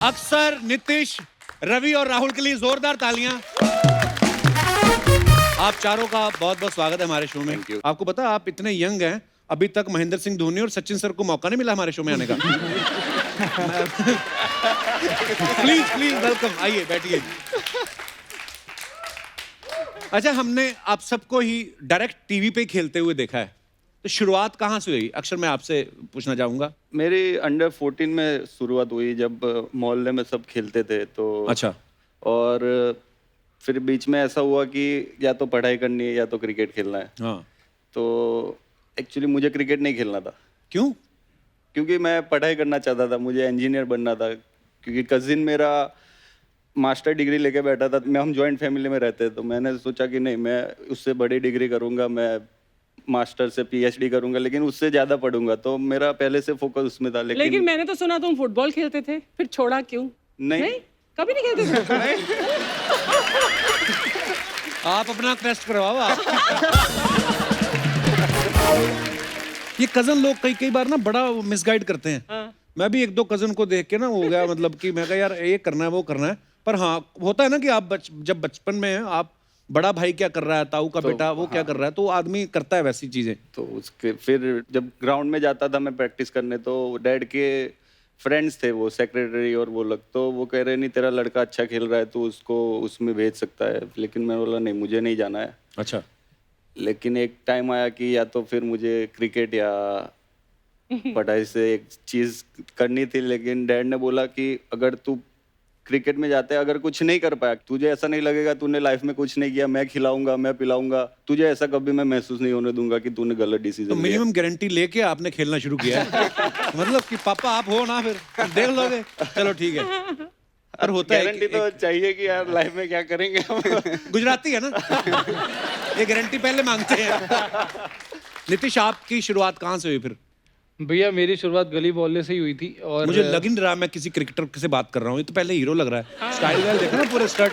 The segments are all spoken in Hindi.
अक्सर, नीतीश, रवि और राहुल के लिए जोरदार तालियां। आप चारों का बहुत बहुत स्वागत है हमारे शो में। आपको पता है आप इतने यंग हैं, अभी तक महेंद्र सिंह धोनी और सचिन सर को मौका नहीं मिला हमारे शो में आने का। प्लीज प्लीज वेलकम, आइए बैठिए। अच्छा, हमने आप सबको ही डायरेक्ट टीवी पे खेलते हुए देखा है, तो शुरुआत कहाँ से हुई? अक्षर, मैं आपसे पूछना चाहूंगा। मेरी अंडर 14 में शुरुआत हुई, जब मोहल्ले में सब खेलते थे तो। अच्छा। और फिर बीच में ऐसा हुआ कि या तो पढ़ाई करनी है या तो क्रिकेट खेलना है। हाँ। तो एक्चुअली मुझे क्रिकेट नहीं खेलना था। क्यों? क्योंकि मैं पढ़ाई करना चाहता था, मुझे इंजीनियर बनना था। क्योंकि कजिन मेरा मास्टर डिग्री लेके बैठा था, मैं हम जॉइंट फैमिली में रहते, तो मैंने सोचा कि नहीं, मैं उससे बड़ी डिग्री करूँगा, मैं मास्टर से पीएचडी करूंगा, लेकिन उससे ज्यादा पढ़ूंगा। तो मेरा पहले से फोकस उसमें था। लेकिन मैंने तो सुना तुम फुटबॉल खेलते थे, फिर छोड़ा क्यों? नहीं, कभी नहीं खेलते थे? आप अपना टेस्ट करवाओ आप। ये कजन लोग कई बार ना बड़ा मिसगाइड करते हैं। हाँ। मैं भी एक दो कजन को देख के ना हो गया, मतलब कि मैं कहा यार ये करना है वो करना है। पर हाँ, होता है ना कि आप जब बचपन में हैं, आप बड़ा भाई क्या कर रहा है, ताऊ का बेटा वो क्या कर रहा है, तो आदमी करता है वैसी चीजें। तो उसके फिर जब ग्राउंड में जाता था मैं प्रैक्टिस करने, तो डैड के फ्रेंड्स थे, वो सेक्रेटरी और वो लोग, तो वो कह रहे नहीं तेरा लड़का अच्छा खेल रहा है तो उसको उसमें भेज सकता है। लेकिन मैं बोला नहीं, मुझे नहीं जाना है। अच्छा। लेकिन एक टाइम आया कि या तो फिर मुझे क्रिकेट या पढ़ाई से एक चीज करनी थी। लेकिन डैड ने बोला कि अगर तू क्रिकेट में जाते हैं, अगर कुछ नहीं कर पाया, तुझे ऐसा नहीं लगेगा तूने लाइफ में कुछ नहीं किया, मैं खिलाऊंगा, मैं पिलाऊंगा तुझे, ऐसा कभी मैं महसूस नहीं होने दूंगा कि तूने गलत डिसीजन तो लिया। मिनिमम गारंटी लेके आपने खेलना शुरू किया है। मतलब कि पापा आप हो ना, फिर देख लोगे, चलो ठीक है। और होता है गारंटी तो चाहिए कि यार लाइफ में क्या करेंगे हम। गुजराती है ना, ये गारंटी पहले मांगते हैं। नीतीश, आपकी शुरुआत कहाँ से हुई फिर? भैया मेरी शुरुआत गली मोहल्ले से ही हुई थी। और मुझे लग नहीं रहा मैं किसी क्रिकेटर से बात कर रहा हूँ, ये तो पहले हीरो लग रहा है। स्टाइल वाइल देखो ना, पूरे स्टड।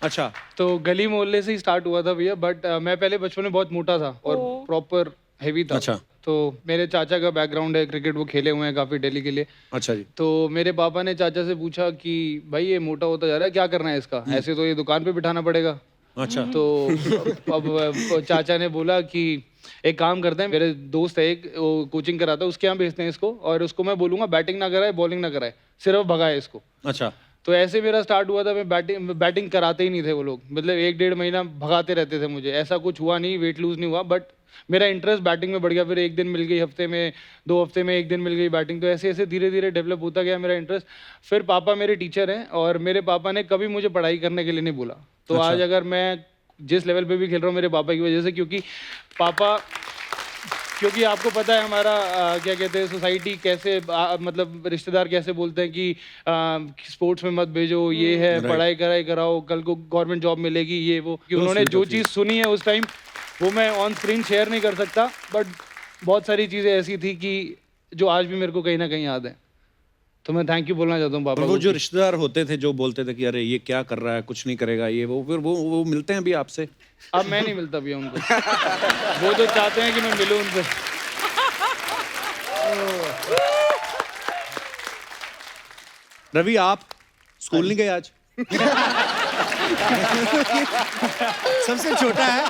अच्छा। तो गली मोहल्ले से ही स्टार्ट हुआ था भैया। बट मैं पहले बचपन में बहुत मोटा था और प्रॉपर हैवी था। अच्छा। तो मेरे चाचा का बैकग्राउंड है क्रिकेट, वो खेले हुए हैं काफी दिल्ली के लिए। अच्छा जी। तो मेरे पापा ने चाचा से पूछा कि भाई ये मोटा होता जा रहा है, क्या करना है इसका, ऐसे तो ये दुकान पे बिठाना पड़ेगा। अच्छा। तो अब चाचा ने बोला कि एक काम करते हैं, मेरे दोस्त है एक, वो कोचिंग कराता है, उसके यहाँ भेजते हैं इसको, और उसको मैं बोलूंगा बैटिंग ना कराए, बॉलिंग ना कराए, सिर्फ भगाए इसको। अच्छा। तो ऐसे मेरा स्टार्ट हुआ था। मैं बैटिंग कराते ही नहीं थे वो लोग, मतलब 1-1.5 महीना भगाते रहते थे मुझे। ऐसा कुछ हुआ नहीं, वेट लूज नहीं हुआ, बट मेरा इंटरेस्ट बैटिंग में बढ़ गया। फिर एक दिन मिल गई हफ्ते में, 2 हफ्ते में एक दिन मिल गई बैटिंग। तो ऐसे ऐसे धीरे धीरे डेवलप होता गया मेरा इंटरेस्ट। फिर पापा मेरे टीचर हैं, और मेरे पापा ने कभी मुझे पढ़ाई करने के लिए नहीं बोला। तो अच्छा। आज अगर मैं जिस लेवल पे भी खेल रहा हूँ मेरे पापा की वजह से। क्योंकि आपको पता है हमारा क्या कहते हैं, सोसाइटी कैसे मतलब रिश्तेदार कैसे बोलते हैं कि स्पोर्ट्स में मत भेजो, ये है, पढ़ाई कराओ, कल को गवर्नमेंट जॉब मिलेगी, ये वो। कि उन्होंने जो चीज़ सुनी है उस टाइम, वो मैं ऑन स्क्रीन शेयर नहीं कर सकता, बट बहुत सारी चीज़ें ऐसी थी कि जो आज भी मेरे को कहीं ना कहीं याद है। तो मैं थैंक यू बोलना चाहता हूँ पापा वो को। जो रिश्तेदार होते थे जो बोलते थे कि अरे ये क्या कर रहा है, कुछ नहीं करेगा, ये वो, फिर वो मिलते हैं अभी आपसे? अब मैं नहीं मिलता भैया उनको। वो तो चाहते हैं कि मैं मिलूं उनसे। रवि, आप स्कूल नहीं गए आज? सबसे छोटा है।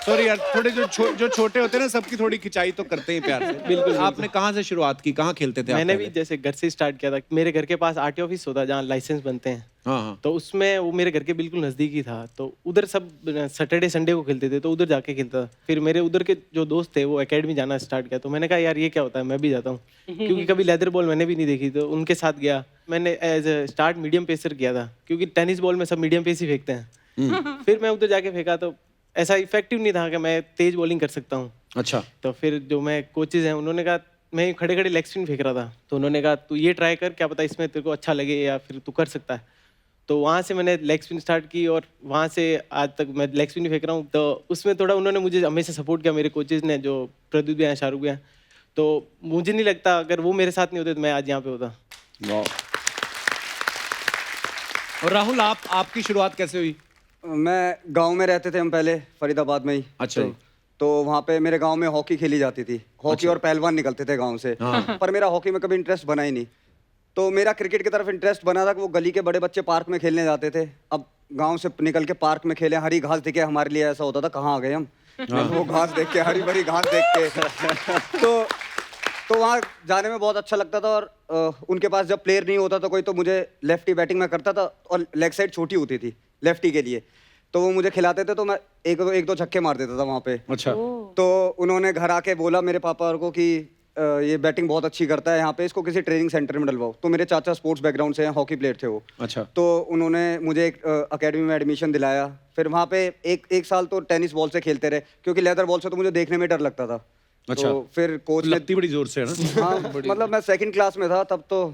सॉरी यार, थोड़े जो छोटे होते हैं ना, सबकी थोड़ी खिंचाई तो करते हैं प्यार से। बिल्कुल। आपने कहाँ से शुरुआत की, कहाँ खेलते थे आप? मैंने भी जैसे घर से स्टार्ट किया था। मेरे घर के पास आरटीओ ऑफिस होता है जहाँ लाइसेंस बनते हैं। हाँ हाँ। तो उसमें वो मेरे घर के बिल्कुल नज़दीक ही था, तो उधर सब सैटरडे संडे को खेलते थे, तो उधर जाके खेलता था। फिर मेरे उधर के जो दोस्त थे वो एकेडमी जाना स्टार्ट किया, तो मैंने कहा यार ये क्या होता है, मैं भी जाता हूँ। क्योंकि कभी लेदर बॉल मैंने भी नहीं देखी, तो उनके साथ गया। मैंने as a start medium pacer किया था, क्योंकि टेनिस बॉल में सब मीडियम पेस ही फेंकते हैं। फिर मैं उधर जाके फेंका, तो ऐसा इफेक्टिव नहीं था कि मैं तेज बॉलिंग कर सकता हूँ। अच्छा। तो फिर जो मैं कोचेज हैं उन्होंने कहा, मैं खड़े खड़े लेग स्पिन फेंक रहा था, तो उन्होंने कहा तू ये ट्राई कर, क्या पता इसमें तेरे को अच्छा लगे या फिर तू कर सकता है। तो वहाँ से मैंने लेग स्पिन स्टार्ट की, और वहाँ से आज तक मैं लेग स्पिन फेंक रहा हूँ। तो उसमें थोड़ा उन्होंने मुझे हमेशा सपोर्ट किया, मेरे कोचेज ने, जो प्रदीप भी हैं, शाहरुख भी हैं। तो मुझे नहीं लगता अगर वो मेरे साथ नहीं होते तो मैं आज यहाँ पे होता। और राहुल, आपकी शुरुआत कैसे हुई? मैं गांव में रहते थे हम पहले, फरीदाबाद में ही। अच्छा। तो तो वहाँ पे मेरे गांव में हॉकी खेली जाती थी, हॉकी और पहलवान निकलते थे गांव से, पर मेरा हॉकी में कभी इंटरेस्ट बना ही नहीं। तो मेरा क्रिकेट की तरफ इंटरेस्ट बना था कि वो गली के बड़े बच्चे पार्क में खेलने जाते थे। अब गांव से निकल के पार्क में खेले, हरी घास दिखे, हमारे लिए ऐसा होता था कहाँ आ गए हम, वो घास देख के, हरी भरी घास देख के तो वहाँ जाने में बहुत अच्छा लगता था। और उनके पास जब प्लेयर नहीं होता था कोई, तो मुझे लेफ्टी बैटिंग में करता था और लेग साइड छोटी होती थी लेफ्टी के लिए, तो वो मुझे खिलाते थे, तो मैं एक दो छक्के मार देता था वहाँ पे। अच्छा। तो उन्होंने घर आके बोला मेरे पापा को कि ये बैटिंग बहुत अच्छी करता है, यहाँ पे इसको किसी ट्रेनिंग सेंटर में डलवाओ। तो मेरे चाचा स्पोर्ट्स बैकग्राउंड से हैं, हॉकी प्लेयर थे वो। अच्छा। तो उन्होंने मुझे एक अकेडमी में एडमिशन दिलाया। फिर वहाँ पे एक साल तो टेनिस बॉल से खेलते रहे, क्योंकि लेदर बॉल से तो मुझे देखने में डर लगता था। अच्छा। तो फिर कोच ने, लगती बड़ी जोर से है ना। हाँ मतलब मैं सेकंड क्लास में था तब, तो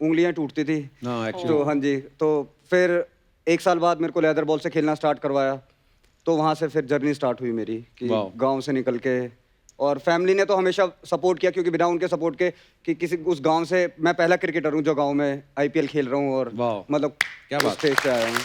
उंगलियां टूटती थी। हाँ, actually। तो हाँ जी, तो फिर एक साल बाद मेरे को लेदर बॉल से खेलना स्टार्ट करवाया। तो वहाँ से फिर जर्नी स्टार्ट हुई मेरी कि वाह। गांव से निकल के। और फैमिली ने तो हमेशा सपोर्ट किया, क्योंकि बिना उनके सपोर्ट के कि किसी उस गांव से, मैं पहला क्रिकेटर हूँ जो गांव में आईपीएल खेल रहा हूँ, और वाह। मतलब क्या उस बात। स्टेज से आया हूँ।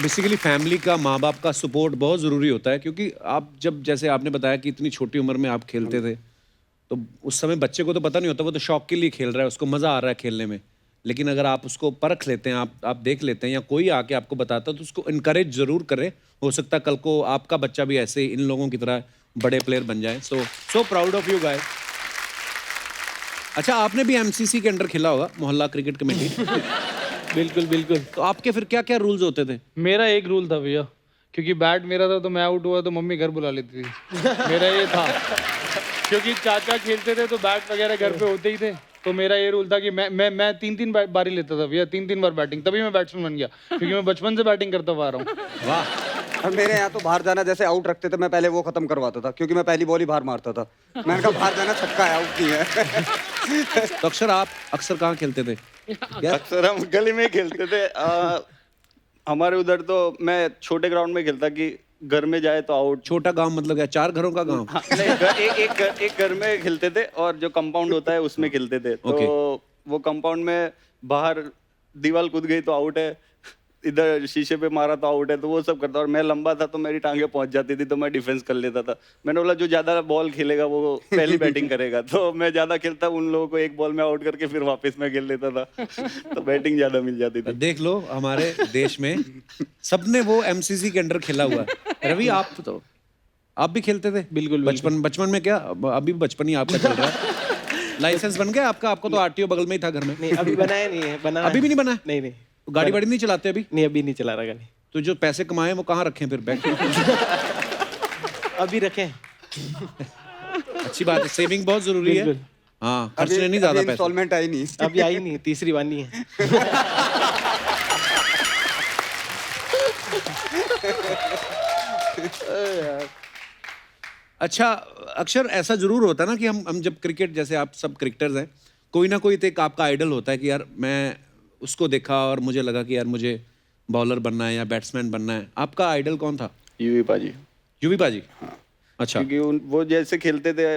बेसिकली फैमिली का, माँ बाप का सपोर्ट बहुत ज़रूरी होता है, क्योंकि आप जब, जैसे आपने बताया कि इतनी छोटी उम्र में आप खेलते थे, तो उस समय बच्चे को तो पता नहीं होता, वो तो शौक के लिए खेल रहा है, उसको मज़ा आ रहा है खेलने में। लेकिन अगर आप उसको परख लेते हैं, आप देख लेते हैं, या कोई आके आपको बताता, तो उसको इनकरेज ज़रूर करें। हो सकता है कल को आपका बच्चा भी ऐसे इन लोगों की तरह बड़े प्लेयर बन जाए। So proud of you guys. अच्छा, आपने भी एमसीसी के अंडर खेला होगा, मोहल्ला क्रिकेट कमेटी। बिल्कुल बिल्कुल। तो आपके फिर क्या क्या रूल्स होते थे? मेरा एक रूल था भैया, क्योंकि बैट मेरा था तो मैं आउट हुआ तो मम्मी घर बुला लेती थी। मेरा ये था, क्योंकि चाचा खेलते थे तो बैट वगैरह घर पे होते ही थे। तो मेरा ये रूल था कि मैं तीन बारी लेता था भैया, तीन बार बैटिंग, तभी मैं बैट्समैन बन गया, क्योंकि मैं बचपन से बैटिंग करता हुआ आ रहा हूँ। वाह। और मेरे यहाँ तो बाहर जाना, जैसे आउट रखते थे, मैं पहले वो खत्म करवाता था, क्योंकि मैं पहली बॉल ही बाहर मारता था। मैंने कहा बाहर जाना छक्का है, आउट नहीं है। तो अक्सर आप कहाँ खेलते थे? अक्सर हम गली में खेलते थे। हमारे उधर तो मैं छोटे ग्राउंड में खेलता कि घर में जाए तो आउट। छोटा गांव मतलब क्या, 4 घरों का गांव? हाँ, नहीं, एक घर में खेलते थे, और जो कंपाउंड होता है उसमें खेलते थे। तो वो कंपाउंड में बाहर दीवार कूद गई तो आउट है, इधर शीशे पे मारा तो आउट है, तो वो सब करता। और मैं लंबा था तो मेरी टांगे पहुंच जाती थी, तो मैं डिफेंस कर लेता था। मैंने बोला जो ज्यादा बॉल खेलेगा वो पहली बैटिंग करेगा, तो मैं ज्यादा खेलता, उन लोगों को एक बॉल में आउट करके फिर वापस मैं खेल लेता था। तो बैटिंग ज्यादा मिल जाती थी। देख लो, हमारे देश में सबने वो एमसीसी के अंडर खेला हुआ है। रवि, आप भी खेलते थे? बिल्कुल। बचपन में क्या, अभी बचपन ही आपका चल रहा है। लाइसेंस बन गया आपका? आपको तो आरटीओ बगल में ही था घर में। नहीं, अभी बनाया नहीं है। बना अभी भी नहीं बना है? नहीं नहीं। तो गाड़ी वाड़ी नहीं चलाते अभी? नहीं, अभी नहीं चला रहा गाड़ी। तो जो पैसे कमाए वो कहाँ रखे फिर? बैंक? अभी रखे। अच्छी बात है, सेविंग बहुत जरूरी है। बिल्कुल। हाँ, खर्चने नहीं ज्यादा पैसे। इंस्टॉलमेंट आई नहीं। अभी आई नहीं, तीसरी बार नहीं है। अच्छा अक्षर, ऐसा जरूर होता है ना कि हम जब क्रिकेट, जैसे आप सब क्रिकेटर्स हैं, कोई ना कोई तो एक आपका आइडल होता है कि यार मैं उसको देखा और मुझे लगा कि यार मुझे बॉलर बनना है या बैट्समैन बनना है। आपका आइडल कौन था? यूवी पाजी। यूवी पाजी? अच्छा। क्योंकि वो जैसे खेलते थे,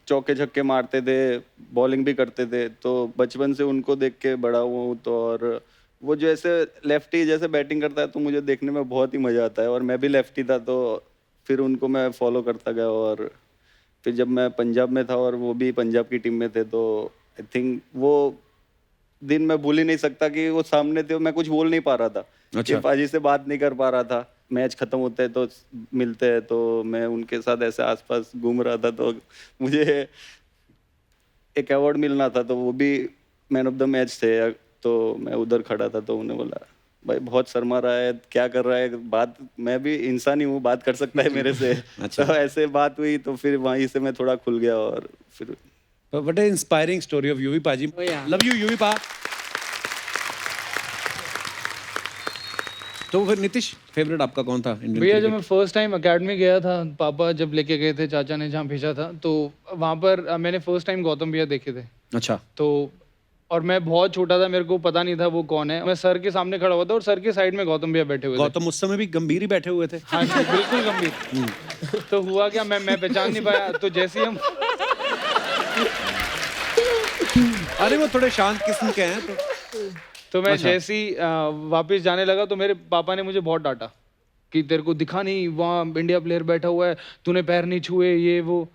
चौके छक्के मारते थे, बॉलिंग भी करते थे, तो बचपन से उनको देख के बड़ा हुआ हूँ। तो और वो जैसे लेफ्टी जैसे बैटिंग करता है तो मुझे देखने में बहुत ही मजा आता है, और मैं भी लेफ्टी था, तो फिर उनको मैं फॉलो करता गया। और फिर जब मैं पंजाब में था और वो भी पंजाब की टीम में थे, तो आई थिंक वो दिन मैं भूल ही नहीं सकता कि वो सामने थे, मैं कुछ बोल नहीं पा रहा था। अच्छा। पाजी से बात नहीं कर पा रहा था। मैच खत्म होता है तो मिलते हैं, तो मैं उनके साथ ऐसे आसपास घूम रहा था, तो मुझे एक अवार्ड मिलना था, तो वो भी मैन ऑफ द मैच थे। तो मैं उधर खड़ा था, तो उन्हें बोला भाई बहुत शर्मा रहा है, क्या कर रहा है, बात, मैं भी इंसान ही हूँ, बात कर सकता है मेरे से। अच्छा। तो ऐसे बात हुई, तो फिर वहीं से मैं थोड़ा खुल गया। और फिर what A inspiring story of UV पाजी। Oh, yeah. Love you UV पा। तो फिर नीतीश, फेवरेट आपका कौन था इंडियन भैया, जब क्रिकेट? मैं फर्स्ट टाइम अकेडमी गया था, पापा जब लेके गए थे, चाचा ने जहाँ भेजा था, तो वहाँ पर मैंने फर्स्ट टाइम गौतम भैया देखे थे। अच्छा। तो और मैं बहुत छोटा था, मेरे को पता नहीं था वो कौन है। मैं सर के सामने खड़ा हुआ था और सर के साइड में गौतम भैया बैठे हुए थे। गौतम उस समय भी गंभीर ही बैठे हुए थे। हाँ जी, बिल्कुल गंभीर। तो हुआ क्या, मैं पहचान नहीं पाया। तो जैसे ही हम, अरे वो थोड़े शांत किस्म के हैं, तो मैं जैसे ही वापस जाने लगा, तो मेरे पापा ने मुझे बहुत डांटा कि तेरे को दिखा नहीं वहाँ इंडिया प्लेयर बैठा हुआ है, तूने पैर नहीं छुए ये वो।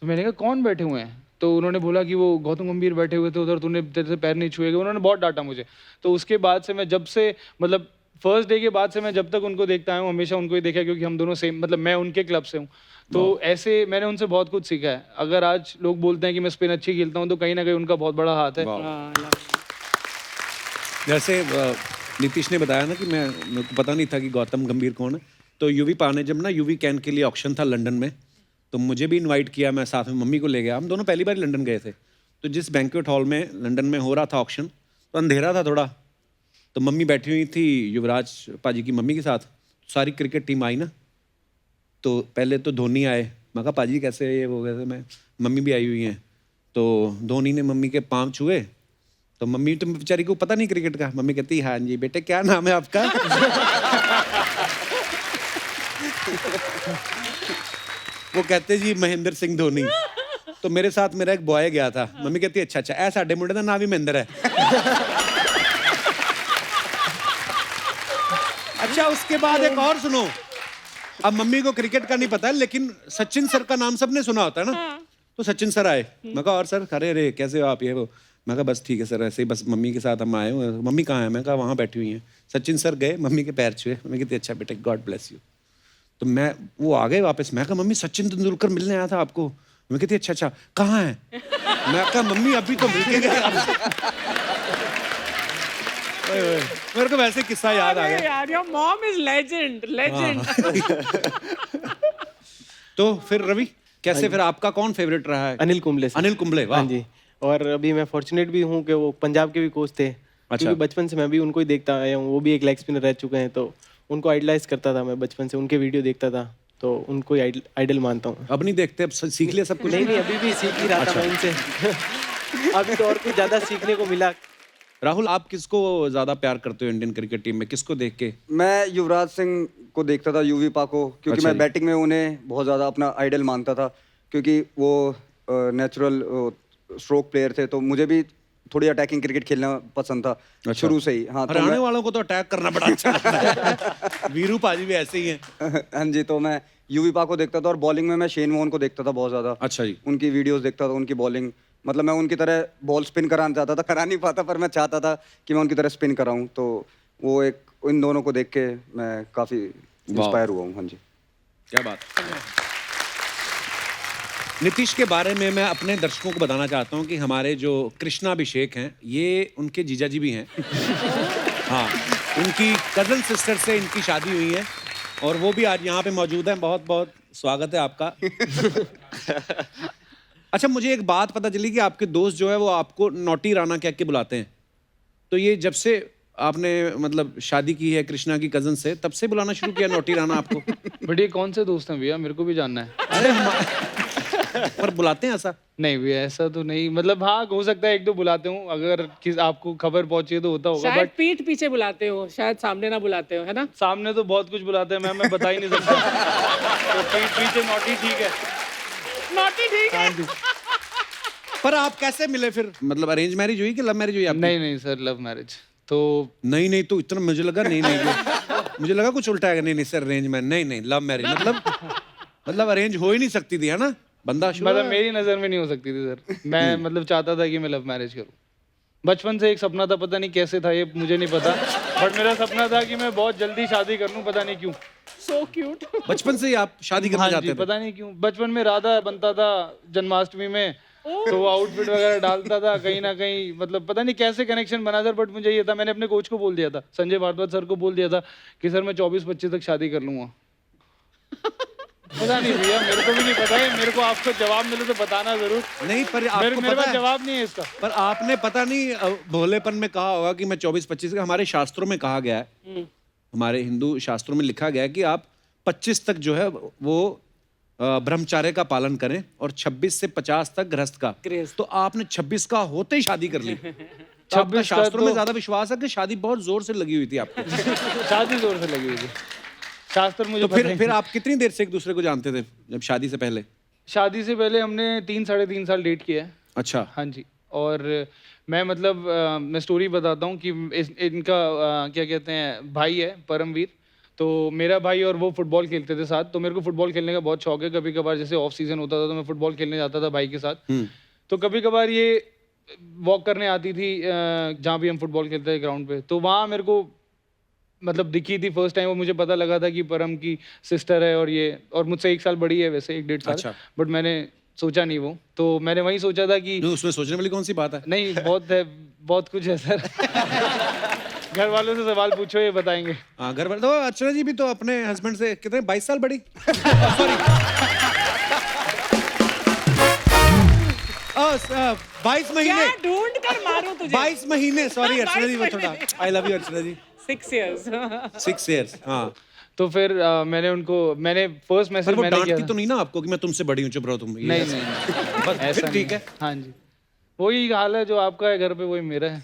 तो मैंने कहा कौन बैठे हुए हैं? तो उन्होंने बोला कि वो गौतम गंभीर बैठे हुए थे उधर, तूने तेरे से पैर नहीं छुए गए। उन्होंने बहुत डांटा मुझे। तो उसके बाद से मैं जब से मतलब फर्स्ट डे के बाद से मैं जब तक उनको देखता आया हूँ हमेशा उनको ही देखा, क्योंकि हम दोनों सेम मतलब मैं उनके क्लब से हूँ। तो ऐसे मैंने उनसे बहुत कुछ सीखा है। अगर आज लोग बोलते हैं कि मैं स्पिन अच्छी खेलता हूँ तो कहीं ना कहीं उनका बहुत बड़ा हाथ है। जैसे नीतीश ने बताया ना कि मेरे को पता नहीं था कि गौतम गंभीर कौन है। तो यूवी पा ने जब ना यूवी कैन के लिए ऑक्शन था लंदन में, तो मुझे भी इनवाइट किया, मैं साथ में मम्मी को ले गया। हम दोनों पहली बार लंदन गए थे। तो जिस बैंक्वेट हॉल में लंदन में हो रहा था ऑक्शन, तो अंधेरा था थोड़ा, तो मम्मी बैठी हुई थी युवराज पाजी की मम्मी के साथ। सारी क्रिकेट टीम आई ना, तो पहले तो धोनी आए। मैं कहा पाजी कैसे है ये वो, कैसे मैं, मम्मी भी आई हुई हैं। तो धोनी ने मम्मी के पाँव छुए, तो मम्मी तो बेचारी को पता नहीं क्रिकेट का। मम्मी कहती हाँ जी बेटे क्या नाम है आपका? वो कहते जी महेंद्र सिंह धोनी। तो मेरे साथ मेरा एक बॉय गया था। मम्मी कहती अच्छा अच्छा ऐ साडे मुंडे दा नाम भी महेंद्र है। अच्छा उसके बाद एक और सुनो। अब मम्मी को क्रिकेट का नहीं पता है, लेकिन सचिन सर का नाम सबने सुना होता है ना। तो सचिन सर आए। मैं कहा और सर, अरे अरे कैसे हो आप, ये वो। मैं कहा बस ठीक है सर, ऐसे ही बस मम्मी के साथ हम आए हुए। मम्मी कहाँ है? मैं कहा वहाँ बैठी हुई हैं। सचिन सर गए, मम्मी के पैर छुए। मम्मी कहती अच्छा बेटे गॉड ब्लेस यू। तो मैं वो आ गए वापस। मैं कहा मम्मी सचिन तेंदुलकर मिलने आया था आपको। मम्मी कहती अच्छा अच्छा कहाँ है? मैं कहा मम्मी अभी तो मिल के गया। मेरे को वैसे किस्सा याद आ गया यार, your mom is legend, legend. तो फिर रवि कैसे, फिर आपका कौन फेवरेट रहा है? अनिल कुंबले से। अनिल कुंबले, वाह। हाँ जी। और अभी मैं फॉर्चुनेट भी हूँ कि वो पंजाब के भी कोच थे। क्योंकि बचपन से मैं भी उनको ही देखता आया हूँ। वो भी एक लेग स्पिनर रह चुके हैं, तो उनको आइडलाइज करता था मैं बचपन से, उनके वीडियो देखता था, तो उनको ही आइडल मानता हूँ। अब नहीं देखते, अब सीख लिया सब कुछ? नहीं अभी भी सीख ही रहा था मैं उनसे। अभी तो और कुछ ज्यादा सीखने को मिला। राहुल आप किसको ज्यादा प्यार करते हो इंडियन क्रिकेट टीम में, किसको देख के? मैं युवराज सिंह को देखता था, यूवी पा को, क्योंकि मैं बैटिंग में उन्हें बहुत ज़्यादा अपना आइडल मानता था, क्योंकि वो नेचुरल स्ट्रोक प्लेयर थे। तो मुझे भी थोड़ी अटैकिंग क्रिकेट खेलना पसंद था शुरू से ही। हाँ, तो हरियाणा वालों को तो अटैक करना बड़ा अच्छा लगता है। वीरू पाजी भी ऐसे ही हैं। हाँ जी, तो मैं यूवी पा को देखता था। और बॉलिंग में मैं शेन वॉर्न को देखता था बहुत ज़्यादा। अच्छा जी। उनकी वीडियोस देखता था, उनकी बॉलिंग, मतलब मैं उनकी तरह बॉल स्पिन कराना चाहता था, करा नहीं पाता, पर मैं चाहता था कि मैं उनकी तरह स्पिन कराऊं। तो वो एक, इन दोनों को देख के मैं काफ़ी इंस्पायर हुआ हूँ। हाँ जी, क्या बात। नीतीश के बारे में मैं अपने दर्शकों को बताना चाहता हूँ कि हमारे जो कृष्णा अभिषेक हैं, ये उनके जीजा जी भी हैं। हाँ, उनकी कजन सिस्टर से इनकी शादी हुई है और वो भी आज यहाँ पे मौजूद हैं। बहुत बहुत स्वागत है आपका। अच्छा, मुझे एक बात पता चली कि आपके दोस्त जो है वो आपको नॉटी राणा कह के बुलाते हैं। तो ये जब से आपने मतलब शादी की है कृष्णा की कजन से, तब से बुलाना शुरू किया नॉटी राणा आपको? बट ये कौन से दोस्त हैं भैया, मेरे को भी जानना है। अरे पर बुलाते हैं ऐसा? नहीं भैया ऐसा तो नहीं, मतलब हाँ हो सकता है एक दो बुलाते हूँ, अगर किस आपको खबर पहुंची है तो होता होगा। शायद बट पीठ पीछे बुलाते हो, शायद सामने ना बुलाते हो, है ना? सामने तो बहुत कुछ बुलाते हैं मैम, मैं बता ही नहीं सकता। तो पीठ पीछे नॉटी ठीक है। नॉटी ठीक है। पर आप कैसे मिले फिर? मतलब अरेंज मैरिज हुई कि लव मैरिज हुई आपकी? नहीं नहीं सर, लव मैरिज। तो नहीं नहीं, तो इतना मुझे लगा नहीं नहीं, मुझे लगा कुछ उल्टा है। नहीं नहीं सर, अरेंज मैरिज नहीं नहीं, लव मैरिज मतलब अरेंज हो ही नहीं सकती थी, है ना? बंदा मतलब मेरी नजर में नहीं हो सकती थी सर। मैं मतलब चाहता था कि मैं लव मैरिज करूं। बचपन से एक सपना था, पता नहीं कैसे था ये मुझे नहीं पता, बट मेरा सपना था कि मैं बहुत जल्दी शादी कर लूं, पता नहीं क्यों। So cute. बचपन से ही आप शादी करना हाँ चाहते जी, थे? पता नहीं क्यों। बचपन में राधा बनता था जन्माष्टमी में, तो वो आउटफिट वगैरह डालता था कहीं ना कहीं, मतलब पता नहीं कैसे कनेक्शन बना सर। बट मुझे ये था, मैंने अपने कोच को बोल दिया था, संजय भारद्वाज सर को बोल दिया था कि सर मैं 24-25 तक शादी कर लूंगा। पता नहीं भैया, मेरे को भी नहीं पता है। मेरे को आपको जवाब मिले तो बताना जरूर। नहीं पर मेरे आपको पास पता है, जवाब नहीं है इसका। पर आपने पता नहीं भोलेपन में कहा होगा कि मैं 24-25 का। हमारे शास्त्रों में कहा गया है, हमारे हिंदू शास्त्रों में लिखा गया है कि आप 25 तक जो है वो ब्रह्मचार्य का पालन करें और 26 से 50 तक गृहस्थ का। तो आपने 26 का होते ही शादी कर ली। 26 शास्त्रों में ज्यादा विश्वास है कि शादी बहुत जोर से लगी हुई थी आपको? शादी जोर से लगी हुई थी। शास्त्र मुझे तो पता ही फिर आप कितनी देर से एक दूसरे को जानते थे जब शादी से पहले? शादी से पहले हमने 3-3.5 साल डेट किया है। अच्छा। हाँ जी। और मैं मतलब मैं स्टोरी बताता हूँ कि इनका क्या कहते हैं भाई है परमवीर, तो मेरा भाई और वो फुटबॉल खेलते थे साथ, तो मेरे को फुटबॉल खेलने का बहुत शौक है। कभी कभार जैसे ऑफ सीजन होता था तो मैं फुटबॉल खेलने जाता था भाई के साथ। तो कभी कभार ये वॉक करने आती थी जहाँ भी हम फुटबॉल खेलते थे ग्राउंड पे, तो वहाँ मेरे को मतलब दिखी थी फर्स्ट टाइम। वो मुझे पता लगा था कि परम की सिस्टर है, और ये और मुझसे 1 साल बड़ी है वैसे, 1-1.5 साल। अच्छा। बट मैंने सोचा नहीं वो, तो मैंने वही सोचा था कि नहीं, उसमें सोचने वाली कौन सी बात है? नहीं, बहुत है, बहुत कुछ है सर। घर वालों से सवाल पूछो, ये बताएंगे। हाँ, घर वाले तो अर्चना जी भी तो अपने हस्बैंड से कितने 22 साल बड़ी। सॉरी 22 क्या महीने, ढूंढ कर मारूं तुझे? 22 महीने, सॉरी अर्चना जी, वो 22 थोड़ा महीने। I love you Archana ji. 6 years. 6 years, हाँ। तो फिर मैंने फर्स्ट पर मैसेज वो मैंने किया डांटती था। तो नहीं ना आपको कि मैं तुमसे बड़ी हूँ, चुप रहो तुम? ये नहीं ऐसे। नहीं बस ऐसा फिर ठीक नहीं है। हाँ जी, वही हाल है जो आपका है घर पे, वही मेरा है।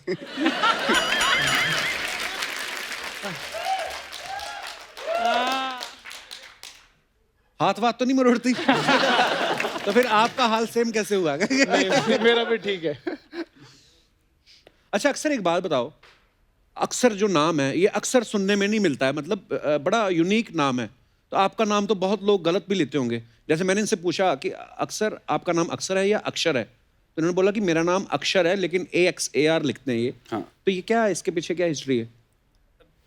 हाथ वाथ तो नहीं मरोड़ती? तो फिर आपका हाल सेम कैसे हुआ? नहीं, मेरा भी ठीक है। अच्छा, अक्सर एक बात बताओ, अक्सर जो नाम है ये अक्सर सुनने में नहीं मिलता है, मतलब बड़ा यूनिक नाम है। तो आपका नाम तो बहुत लोग गलत भी लेते होंगे। जैसे मैंने इनसे पूछा कि अक्सर, आपका नाम अक्सर है या अक्षर है, तो उन्होंने बोला कि मेरा नाम अक्षर है, लेकिन AXAR लिखते हैं ये। हाँ। तो ये क्या है, इसके पीछे क्या हिस्ट्री है?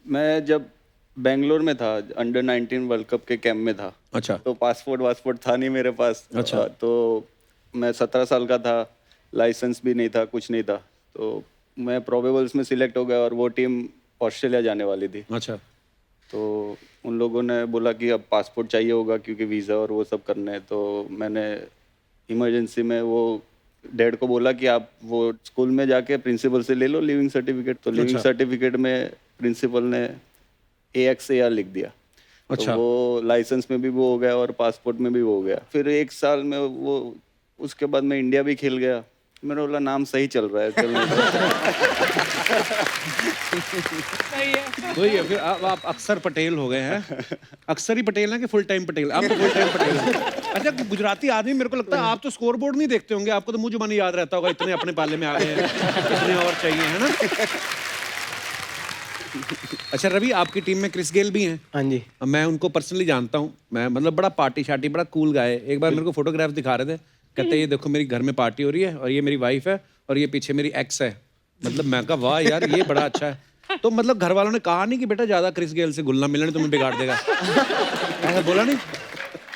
मैं जब बेंगलोर में था, अंडर 19 वर्ल्ड कप के कैंप में था, अच्छा। तो पासपोर्ट था नहीं मेरे पास। अच्छा। तो मैं 17 साल का था, लाइसेंस भी नहीं था, कुछ नहीं था। तो मैं प्रोबेबल्स में सिलेक्ट हो गया और वो टीम ऑस्ट्रेलिया जाने वाली थी। अच्छा। तो उन लोगों ने बोला कि अब पासपोर्ट चाहिए होगा क्योंकि वीज़ा और वो सब करने हैं। तो मैंने इमरजेंसी में वो डैड को बोला कि आप वो स्कूल में जाके प्रिंसिपल से ले लो लिविंग सर्टिफिकेट। तो लिविंग अच्छा। सर्टिफिकेट में प्रिंसिपल ने AXAR लिख दिया। अच्छा। तो वो लाइसेंस में भी वो हो गया और पासपोर्ट में भी वो हो गया। फिर 1 साल में वो, उसके बाद मैं इंडिया भी खेल गया। मैंने बोला नाम सही चल रहा है, चलने दो। सही है। वही है, फिर आप अक्सर पटेल हो गए हैं। अक्सर ही पटेल हैं कि फुल टाइम पटेल? आप तो फुल टाइम पटेल हैं। अच्छा, गुजराती आदमी, मेरे को लगता है आप तो स्कोर बोर्ड नहीं देखते होंगे, आपको तो मुंह जुबानी याद रहता होगा, इतने अपने पाले में आ गए हैं, इतने और चाहिए, है ना? अच्छा रवि, आपकी टीम में क्रिस गेल भी हैं। हाँ जी। मैं उनको पर्सनली जानता हूँ, मैं मतलब बड़ा पार्टी शार्टी, बड़ा कूल गाय। एक बार मेरे को फोटोग्राफ दिखा रहे थे, कहते ये देखो मेरी घर में पार्टी हो रही है और ये मेरी वाइफ है और ये पीछे मेरी एक्स है। मतलब मैं कहा वाह यार, ये बड़ा अच्छा है। तो मतलब घर वालों ने कहा नहीं कि बेटा ज्यादा क्रिस गेल से घुलना मिलना तुम्हें बिगाड़ देगा? ऐसा बोला नहीं?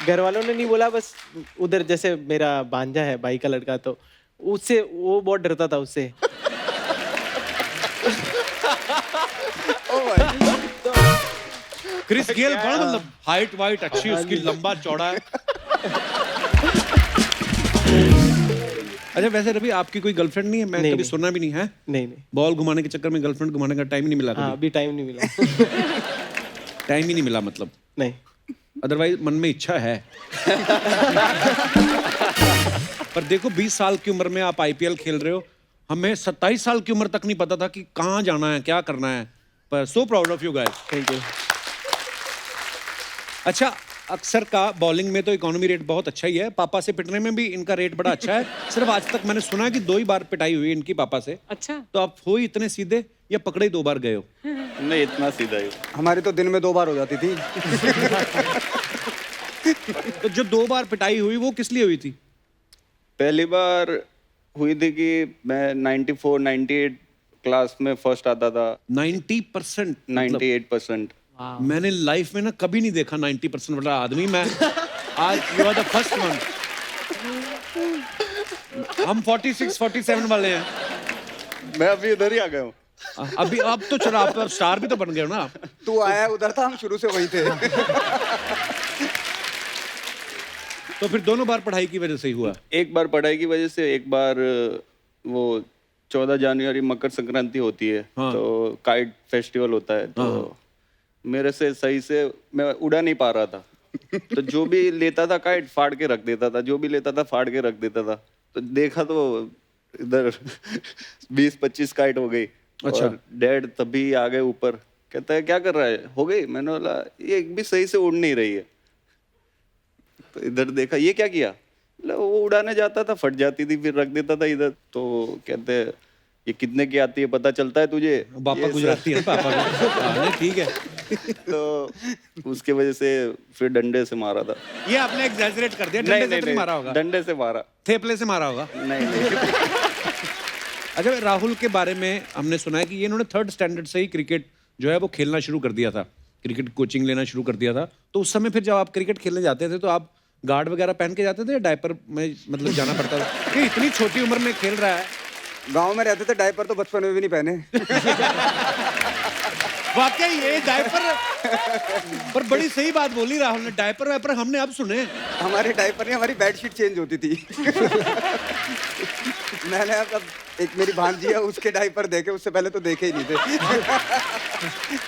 घर वालों ने नहीं बोला, बस उधर जैसे मेरा भांजा है भाई का लड़का, तो उससे वो बहुत डरता था उससे। क्रिस गेल बड़ा मतलब हाइट वाइट अच्छी, उसकी लंबा चौड़ा है। अच्छा वैसे रवि, आपकी कोई गर्लफ्रेंड नहीं है? मैं कभी सुना भी नहीं है। नहीं नहीं। बॉल घुमाने के चक्कर में गर्लफ्रेंड घुमाने का टाइम ही नहीं मिला हाँ, कभी? अभी टाइम नहीं मिला। टाइम ही नहीं मिला मतलब? नहीं। अदरवाइज मन में इच्छा है। पर देखो 20 साल की उम्र में आप IPL खेल रहे हो, हमें 27 साल की उम्र तक नहीं पता था कि कहाँ जाना है, क्या करना है। पर so proud of you guys. Thank you. अच्छा, अक्सर का बॉलिंग में तो इकोनॉमी रेट बहुत अच्छा ही है, पापा से पिटने में भी इनका रेट बड़ा अच्छा है। सिर्फ आज तक मैंने सुना है कि 2 ही बार पिटाई हुई इनकी पापा से। अच्छा। तो आप हो ही इतने सीधे या पकड़े ही 2 बार गए हो? नहीं, इतना सीधा ही। हमारी तो दिन में 2 बार हो जाती थी। तो जो 2 बार पिटाई हुई वो किस लिए हुई थी? पहली बार हुई थी कि मैं 94 98 क्लास में फर्स्ट आता था। 90%? 98%। मैंने लाइफ में ना कभी नहीं देखा 90% वाला आदमी। मैं आज you are the first one. हम 46 47 वाले हैं। मैं अभी इधर ही आ गया हूँ। अभी अब तो चलो, आप तो स्टार भी तो बन गए हो ना आप। तू आया उधर था, हम शुरू से वही थे। तो फिर दोनों बार पढ़ाई की वजह से ही हुआ? एक बार पढ़ाई की वजह से, एक बार वो 14 जनवरी मकर संक्रांति होती है। हाँ। तो काइट फेस्टिवल होता है। तो मेरे से सही से मैं उड़ा नहीं पा रहा था। तो जो भी लेता था काइट फाड़ के रख देता था, जो भी लेता था फाड़ के रख देता था। तो देखा तो इधर 20-25 काइट हो गई। अच्छा। और डैड तभी आ गए ऊपर, कहता है क्या कर रहा है? हो गई? मैंने बोला ये एक भी सही से उड़ नहीं रही है। तो इधर देखा, ये क्या किया? बोला, वो उड़ाने जाता था, फट जाती थी, फिर रख देता था इधर। तो कहते हैं ये कितने की आती है, पता चलता है तुझे? पापा ये गुजराती है पापा का। हाँ, नहीं ठीक है। तो उसके वजह से फिर डंडे से मारा था। ये आपने एग्जैजरेट कर दिया, डंडे से तो नहीं मारा होगा, डंडे से मारा। थेपले से मारा होगा। नहीं अच्छा, राहुल के बारे में हमने सुना है कि ये इन्होंने 3rd स्टैंडर्ड से ही क्रिकेट जो है वो खेलना शुरू कर दिया था, क्रिकेट कोचिंग लेना शुरू कर दिया था। तो उस समय फिर जब आप क्रिकेट खेलने जाते थे तो आप गार्ड वगैरह पहन के जाते थे या डायपर में मतलब जाना पड़ता था कि इतनी छोटी उम्र में खेल रहा है? गांव में रहते थे, डायपर तो बचपन में भी नहीं पहने। वाकई ये डायपर पर बड़ी सही बात बोली राहुल ने, डायपर वायपर हमने अब सुने। हमारे डायपर नहीं, हमारी बेडशीट चेंज होती थी। मैंने अब एक मेरी भांजी है, उसके डायपर देखे, उससे पहले तो देखे ही नहीं थे।